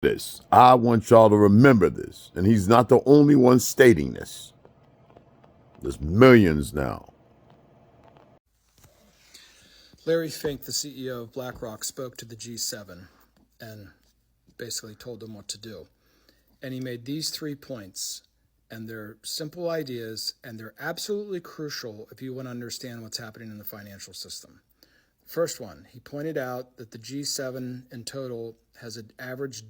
this. I want y'all to remember this. And he's not the only one stating this. There's millions now. Larry Fink, the CEO of BlackRock, spoke to the G7 and basically told them what to do. And he made these 3 points, and they're simple ideas, and they're absolutely crucial if you want to understand what's happening in the financial system. First one, he pointed out that the G7 in total has an average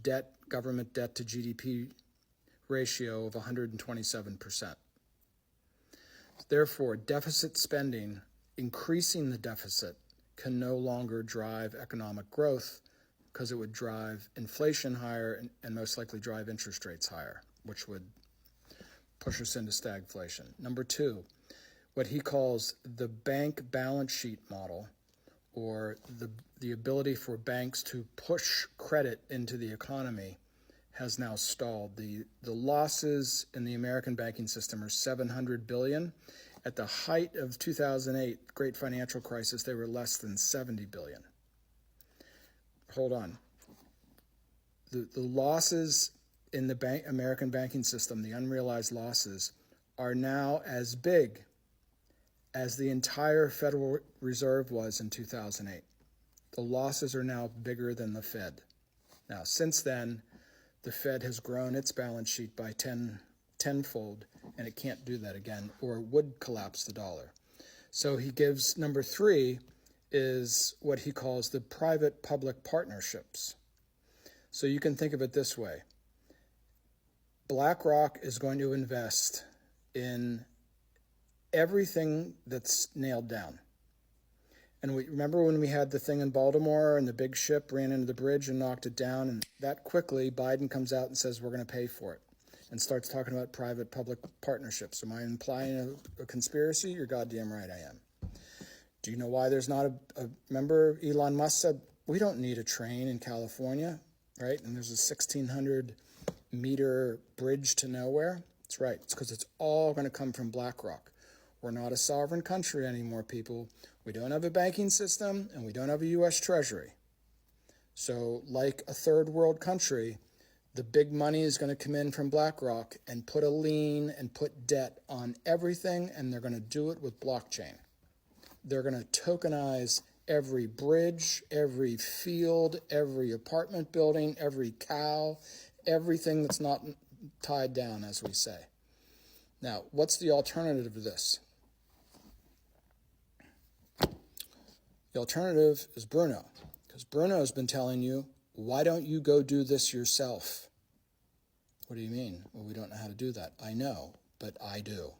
government debt to GDP ratio of 127%. Therefore, deficit spending, increasing the deficit, can no longer drive economic growth because it would drive inflation higher and most likely drive interest rates higher, which would push us into stagflation. Number 2, what he calls the bank balance sheet model, or the ability for banks to push credit into the economy, has now stalled. The losses in the American banking system are $700 billion. At the height of 2008, great financial crisis, they were less than $70 billion. Hold on. The losses in the American banking system, the unrealized losses, are now as big as the entire Federal Reserve was in 2008. The losses are now bigger than the Fed. Now, since then, the Fed has grown its balance sheet by tenfold, and it can't do that again, or it would collapse the dollar. So he gives number 3 is what he calls the private-public partnerships. So you can think of it this way. BlackRock is going to invest in everything that's nailed down. And we remember when we had the thing in Baltimore and the big ship ran into the bridge and knocked it down, and that quickly Biden comes out and says we're going to pay for it and starts talking about private-public partnerships. Am I implying a conspiracy? You're goddamn right I am. Do you know why there's not remember Elon Musk said, we don't need a train in California, right? And there's a 1,600-meter bridge to nowhere. That's right. It's because it's all going to come from BlackRock. We're not a sovereign country anymore, people. We don't have a banking system, and we don't have a U.S. Treasury. So like a third world country, the big money is going to come in from BlackRock and put a lien and put debt on everything, and they're going to do it with blockchain. They're going to tokenize every bridge, every field, every apartment building, every cow, everything that's not tied down, as we say. Now, what's the alternative to this? The alternative is Bruno, because Bruno has been telling you, why don't you go do this yourself? What do you mean? Well, we don't know how to do that. I know, but I do.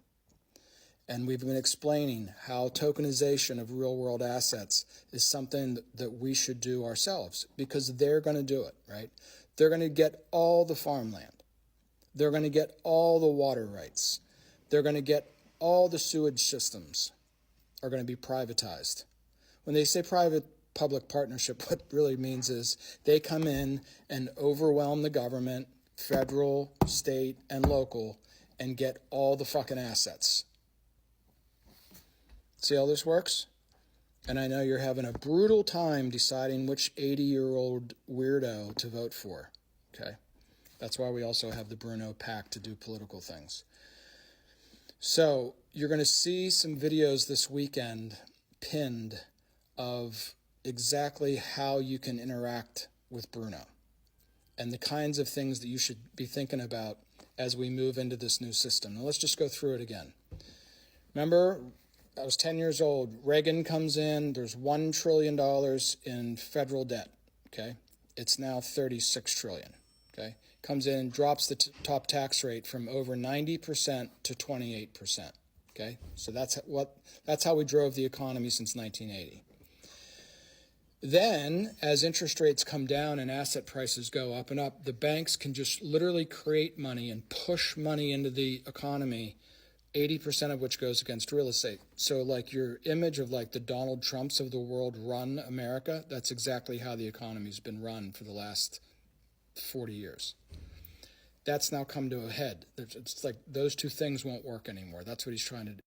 And we've been explaining how tokenization of real-world assets is something that we should do ourselves, because they're going to do it, right? They're going to get all the farmland. They're going to get all the water rights. They're going to get all the sewage systems are going to be privatized. When they say private-public partnership, what it really means is they come in and overwhelm the government, federal, state, and local, and get all the fucking assets. See how this works? And I know you're having a brutal time deciding which 80-year-old weirdo to vote for, okay? That's why we also have the Bruno PAC to do political things. So you're going to see some videos this weekend pinned of exactly how you can interact with Bruno and the kinds of things that you should be thinking about as we move into this new system. Now let's just go through it again. Remember, I was 10 years old. Reagan comes in. There's $1 trillion in federal debt, okay? It's now $36 trillion, okay? Comes in, drops the top tax rate from over 90% to 28%, okay? So that's how we drove the economy since 1980. Then, as interest rates come down and asset prices go up and up, the banks can just literally create money and push money into the economy, 80% of which goes against real estate. So like your image of like the Donald Trumps of the world run America, that's exactly how the economy's been run for the last 40 years. That's now come to a head. It's like those two things won't work anymore. That's what he's trying to do.